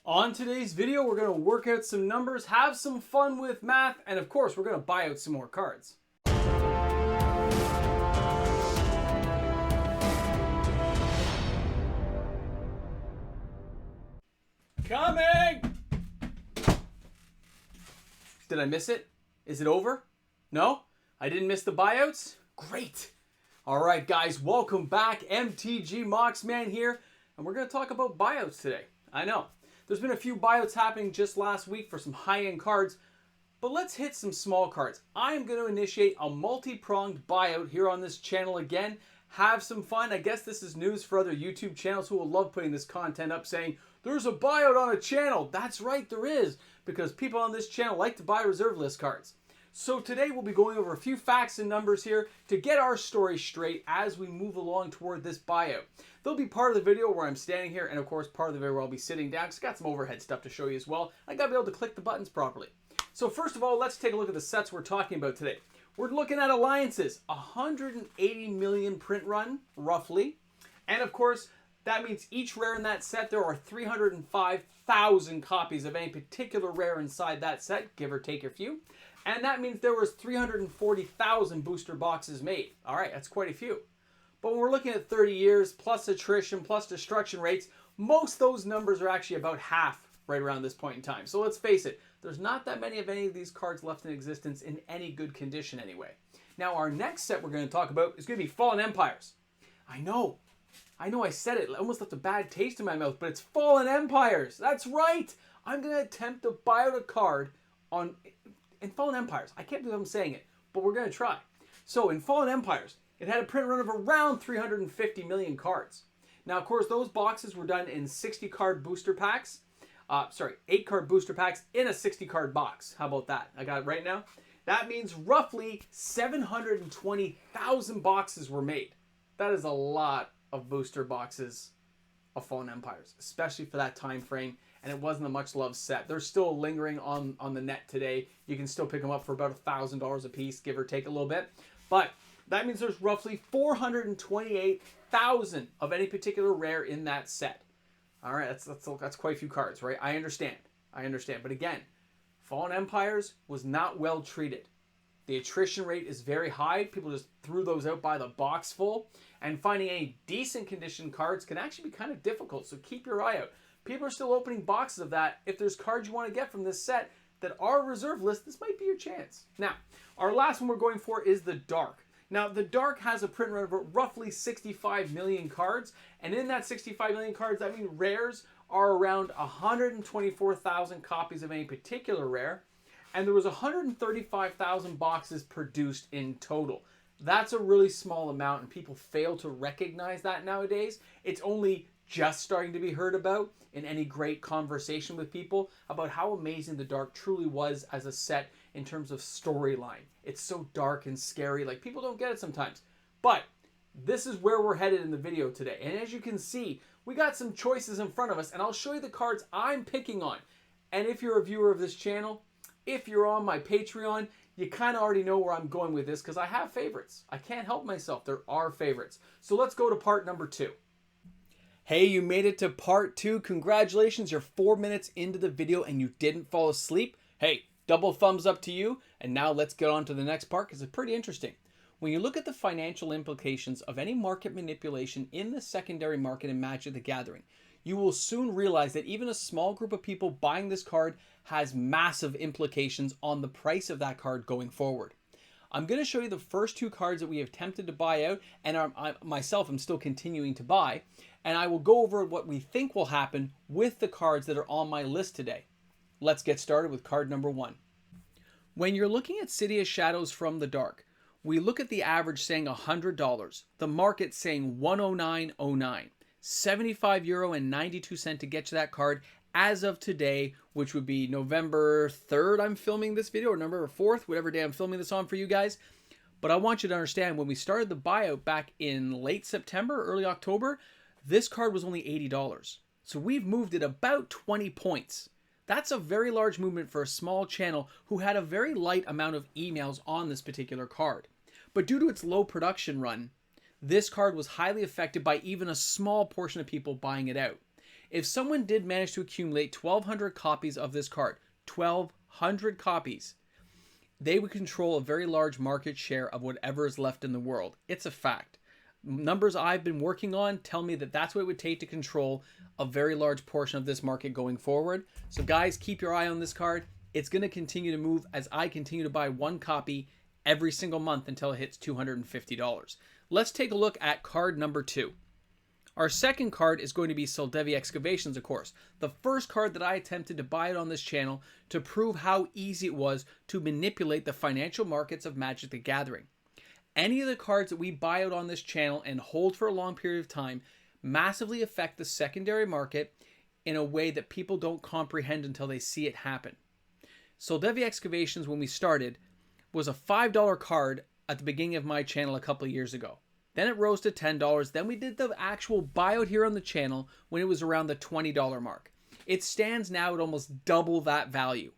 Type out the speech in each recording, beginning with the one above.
On today's video, we're going to work out some numbers, have some fun with math, and of course, we're going to buy out some more cards. Coming! Did I miss it? Is it over? No? I didn't miss the buyouts? Great! Alright guys, welcome back. MTG Moxman here, and we're going to talk about buyouts today. I know. There's been a few buyouts happening just last week for some high-end cards, but let's hit some small cards. I'm going to initiate a multi-pronged buyout here on this channel again. Have some fun. I guess this is news for other YouTube channels who will love putting this content up saying, there's a buyout on a channel. That's right, there is, because people on this channel like to buy reserve list cards. So today we'll be going over a few facts and numbers here to get our story straight as we move along toward this buyout. There'll be part of the video where I'm standing here, and of course part of the video where I'll be sitting down, because I got some overhead stuff to show you as well. I gotta be able to click the buttons properly. So first of all, let's take a look at the sets we're talking about today. We're looking at alliances, 180 million print run, roughly. And of course, that means each rare in that set, there are 305,000 copies of any particular rare inside that set, give or take a few. And that means there was 340,000 booster boxes made. All right, that's quite a few. But when we're looking at 30 years, plus attrition, plus destruction rates, most of those numbers are actually about half right around this point in time. So let's face it, there's not that many of any of these cards left in existence in any good condition anyway. Now, our next set we're going to talk about is going to be Fallen Empires. I know I said it, I almost left a bad taste in my mouth, but it's Fallen Empires. That's right. I'm going to attempt to buy out a card in Fallen Empires. I can't believe I'm saying it, but we're going to try. So in Fallen Empires, it had a print run of around 350 million cards. Now, of course, those boxes were done in 60 card booster packs. 8 card booster packs in a 60 card box. How about that? I got it right now. That means roughly 720,000 boxes were made. That is a lot of booster boxes of Fallen Empires, especially for that time frame. And it wasn't a much loved set. They're still lingering on the net today. You can still pick them up for about $1,000 a piece, give or take a little bit. But that means there's roughly 428,000 of any particular rare in that set. All right, that's quite a few cards, right? I understand. But again, Fallen Empires was not well treated. The attrition rate is very high. People just threw those out by the box full. And finding any decent condition cards can actually be kind of difficult. So keep your eye out. People are still opening boxes of that. If there's cards you want to get from this set that are reserve list, this might be your chance. Now, our last one we're going for is the Dark. Now, the Dark has a print run of roughly 65 million cards. And in that 65 million cards, that means rares are around 124,000 copies of any particular rare. And there was 135,000 boxes produced in total. That's a really small amount, and people fail to recognize that nowadays. It's only just starting to be heard about in any great conversation with people about how amazing the Dark truly was as a set in terms of storyline. It's so dark and scary, like people don't get it sometimes. But this is where we're headed in the video today. And as you can see, we got some choices in front of us, and I'll show you the cards I'm picking on. And if you're a viewer of this channel, if you're on my Patreon, you kind of already know where I'm going with this because I have favorites. I can't help myself. There are favorites. So let's go to part number 2. Hey, you made it to part 2. Congratulations, you're 4 minutes into the video and you didn't fall asleep. Hey, double thumbs up to you. And now let's get on to the next part because it's pretty interesting. When you look at the financial implications of any market manipulation in the secondary market in Magic the Gathering, you will soon realize that even a small group of people buying this card has massive implications on the price of that card going forward. I'm going to show you the first 2 cards that we have attempted to buy out, and myself am still continuing to buy, and I will go over what we think will happen with the cards that are on my list today. Let's get started with card number 1. When you're looking at City of Shadows from the Dark, we look at the average saying $100, the market saying €109.09, €75.92 to get you that card as of today, which would be November 3rd I'm filming this video, or November 4th, whatever day I'm filming this on for you guys. But I want you to understand, when we started the buyout back in late September, early October, this card was only $80. So we've moved it about 20 points. That's a very large movement for a small channel who had a very light amount of emails on this particular card. But due to its low production run, this card was highly affected by even a small portion of people buying it out. If someone did manage to accumulate 1,200 copies of this card, 1,200 copies, they would control a very large market share of whatever is left in the world. It's a fact. Numbers I've been working on tell me that that's what it would take to control a very large portion of this market going forward. So guys, keep your eye on this card. It's going to continue to move as I continue to buy one copy every single month until it hits $250. Let's take a look at card number 2. Our second card is going to be Soldevi Excavations, of course. The first card that I attempted to buy it on this channel to prove how easy it was to manipulate the financial markets of Magic the Gathering. Any of the cards that we buy out on this channel and hold for a long period of time massively affect the secondary market in a way that people don't comprehend until they see it happen. Soldevi Excavations, when we started, was a $5 card at the beginning of my channel a couple of years ago. Then it rose to $10. Then we did the actual buyout here on the channel when it was around the $20 mark. It stands now at almost double that value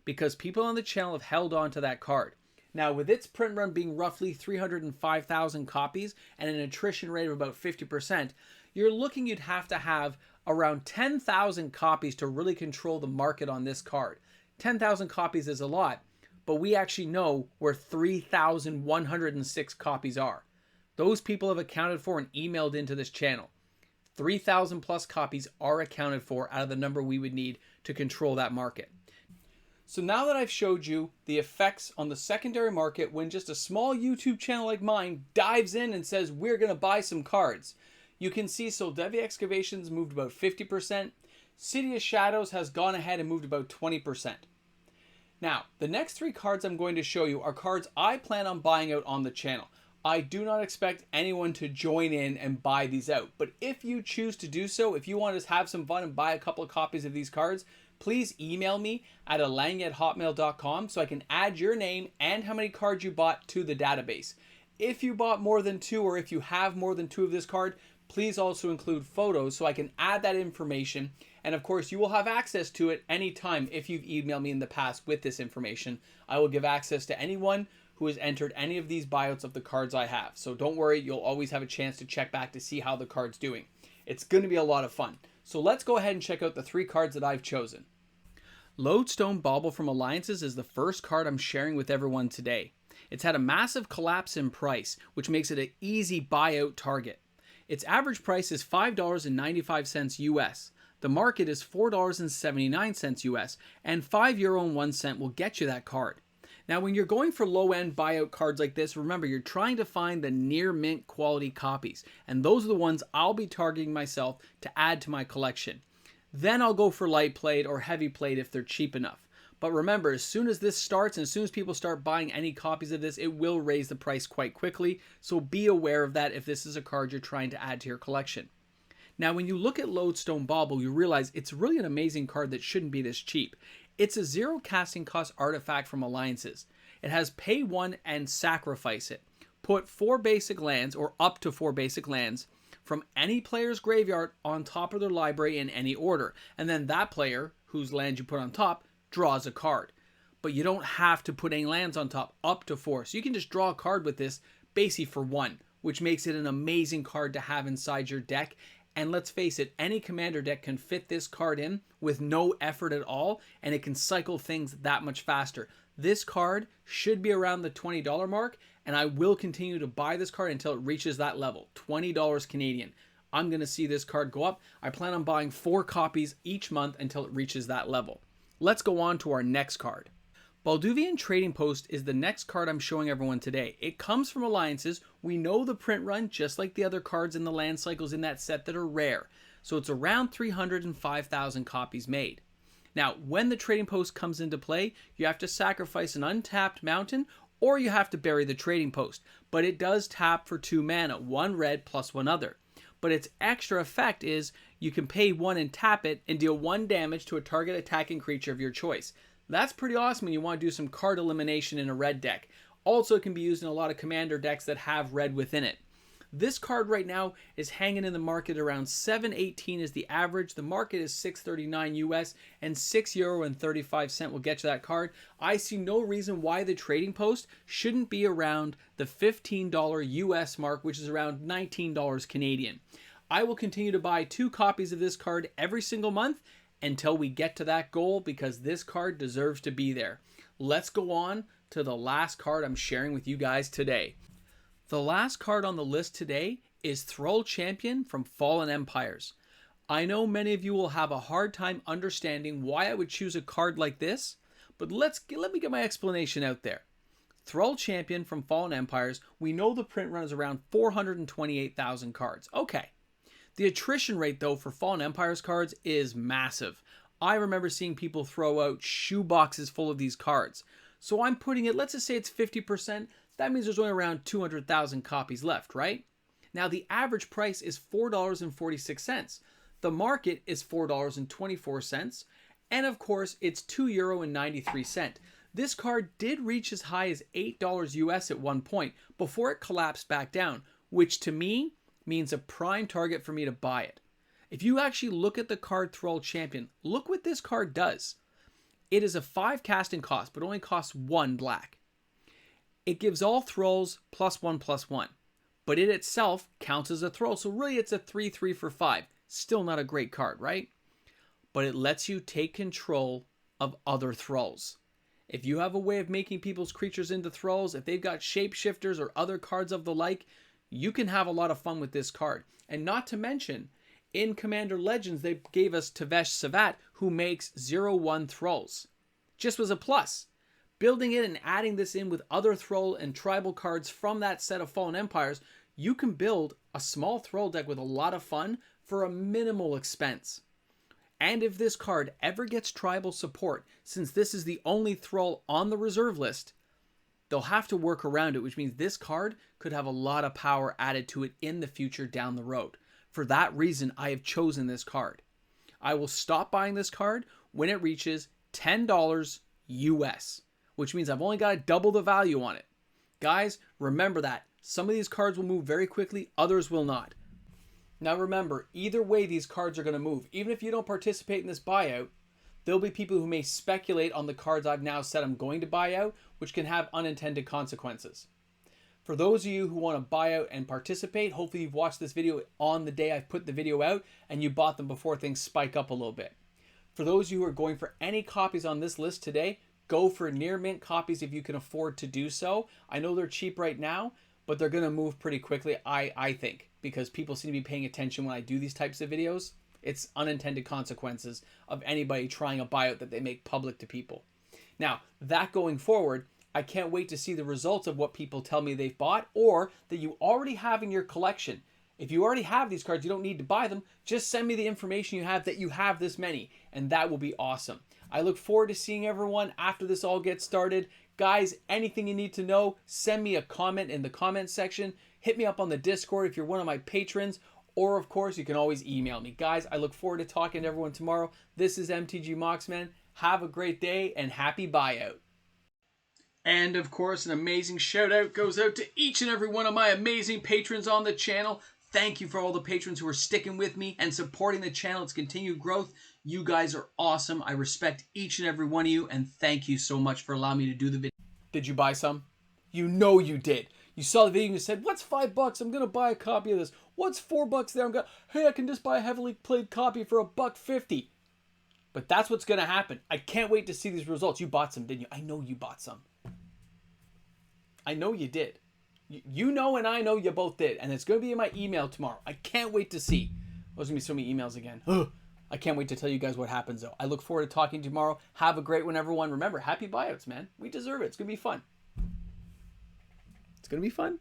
because people on the channel have held on to that card. Now, with its print run being roughly 305,000 copies and an attrition rate of about 50%, you're looking you'd have to have around 10,000 copies to really control the market on this card. 10,000 copies is a lot, but we actually know where 3,106 copies are. Those people have accounted for and emailed into this channel. 3,000 plus copies are accounted for out of the number we would need to control that market. So now that I've showed you the effects on the secondary market when just a small YouTube channel like mine dives in and says we're going to buy some cards, you can see Soldevi Excavations moved about 50%. City of Shadows has gone ahead and moved about 20%. Now, the next 3 cards I'm going to show you are cards I plan on buying out on the channel. I do not expect anyone to join in and buy these out. But if you choose to do so, if you want to have some fun and buy a couple of copies of these cards, please email me at alang@hotmail.com so I can add your name and how many cards you bought to the database. If you bought more than 2 or if you have more than 2 of this card, please also include photos so I can add that information. And of course, you will have access to it anytime if you've emailed me in the past with this information. I will give access to anyone who has entered any of these buyouts of the cards I have. So don't worry, you'll always have a chance to check back to see how the card's doing. It's going to be a lot of fun. So let's go ahead and check out the 3 cards that I've chosen. Lodestone Bauble from Alliances is the first card I'm sharing with everyone today. It's had a massive collapse in price, which makes it an easy buyout target. Its average price is $5.95 US. The market is $4.79 US, and €5.01 will get you that card. Now, when you're going for low-end buyout cards like this, remember, you're trying to find the near-mint quality copies, and those are the ones I'll be targeting myself to add to my collection. Then I'll go for light played or heavy played if they're cheap enough. But remember, as soon as this starts and as soon as people start buying any copies of this, it will raise the price quite quickly, so be aware of that if this is a card you're trying to add to your collection. Now, when you look at Lodestone Bauble, you realize it's really an amazing card that shouldn't be this cheap. It's a 0 casting cost artifact from Alliances. It has pay 1 and sacrifice it. Put 4 basic lands, or up to 4 basic lands, from any player's graveyard on top of their library in any order. And then that player, whose land you put on top, draws a card. But you don't have to put any lands on top, up to 4. So you can just draw a card with this, basically for 1, which makes it an amazing card to have inside your deck. And let's face it, any commander deck can fit this card in with no effort at all, and it can cycle things that much faster. This card should be around the $20 mark, and I will continue to buy this card until it reaches that level, $20 Canadian. I'm going to see this card go up. I plan on buying 4 copies each month until it reaches that level. Let's go on to our next card. Balduvian Trading Post is the next card I'm showing everyone today. It comes from Alliances. We know the print run, just like the other cards in the land cycles in that set that are rare. So it's around 305,000 copies made. Now, when the Trading Post comes into play, you have to sacrifice an untapped mountain or you have to bury the Trading Post. But it does tap for 2 mana, 1 red plus 1 other. But its extra effect is you can pay 1 and tap it and deal 1 damage to a target attacking creature of your choice. That's pretty awesome when you want to do some card elimination in a red deck. Also, it can be used in a lot of commander decks that have red within it. This card right now is hanging in the market around $7.18 is the average. The market is $6.39 US, and €6.35 will get you that card. I see no reason why the Trading Post shouldn't be around the $15 US mark, which is around $19 Canadian. I will continue to buy 2 copies of this card every single month until we get to that goal, because this card deserves to be there. Let's go on to the last card I'm sharing with you guys today. The last card on the list today is Thrull Champion from Fallen Empires. I know many of you will have a hard time understanding why I would choose a card like this, but let me get my explanation out there. Thrull Champion from Fallen Empires, we know the print run is around 428,000 cards. Okay. The attrition rate, though, for Fallen Empires cards is massive. I remember seeing people throw out shoe boxes full of these cards. So I'm putting it, let's just say it's 50%. That means there's only around 200,000 copies left, right? Now, the average price is $4.46. The market is $4.24. And of course, it's €2.93. This card did reach as high as $8 US at one point before it collapsed back down, which to me means a prime target for me to buy it. If you actually look at the card Thrull Champion, look what this card does. It is a 5 casting cost, but only costs 1 black. It gives all Thrulls +1/+1, but it itself counts as a Thrull, so really it's a 3/3 for 5. Still not a great card, right? But it lets you take control of other Thrulls. If you have a way of making people's creatures into Thrulls, if they've got shapeshifters or other cards of the like, you can have a lot of fun with this card. And not to mention, in Commander Legends, they gave us Tevesh Savat, who makes 0/1 Thrulls. Just was a plus. Building it and adding this in with other Thrull and tribal cards from that set of Fallen Empires, you can build a small Thrull deck with a lot of fun for a minimal expense. And if this card ever gets tribal support, since this is the only Thrull on the reserve list, they'll have to work around it, which means this card could have a lot of power added to it in the future down the road. For that reason, I have chosen this card. I will stop buying this card when it reaches $10 US, which means I've only got to double the value on it. Guys, remember that. Some of these cards will move very quickly, others will not. Now remember, either way these cards are going to move. Even if you don't participate in this buyout, there'll be people who may speculate on the cards I've now said I'm going to buy out, which can have unintended consequences. For those of you who want to buy out and participate, hopefully you've watched this video on the day I've put the video out and you bought them before things spike up a little bit. For those of you who are going for any copies on this list today, go for near mint copies if you can afford to do so. I know they're cheap right now, but they're going to move pretty quickly, I think, because people seem to be paying attention when I do these types of videos. It's unintended consequences of anybody trying a buyout that they make public to people. Now, that going forward, I can't wait to see the results of what people tell me they've bought or that you already have in your collection. If you already have these cards, you don't need to buy them. Just send me the information you have that you have this many, and that will be awesome. I look forward to seeing everyone after this all gets started. Guys, anything you need to know, send me a comment in the comment section. Hit me up on the Discord if you're one of my patrons. Or, of course, you can always email me. Guys, I look forward to talking to everyone tomorrow. This is MTG Moxman. Have a great day and happy buyout. And, of course, an amazing shout out goes out to each and every one of my amazing patrons on the channel. Thank you for all the patrons who are sticking with me and supporting the channel. Its continued growth. You guys are awesome. I respect each and every one of you, and thank you so much for allowing me to do the video. Did you buy some? You know you did. You saw the video and you said, what's $5? I'm going to buy a copy of this. What's $4 there? Hey, I can just buy a heavily played copy for $1.50. But that's what's going to happen. I can't wait to see these results. You bought some, didn't you? I know you bought some. I know you did. You know and I know you both did. And it's going to be in my email tomorrow. I can't wait to see. There's going to be so many emails again. I can't wait to tell you guys what happens, though. I look forward to talking to you tomorrow. Have a great one, everyone. Remember, happy buyouts, man. We deserve it. It's going to be fun. It's going to be fun.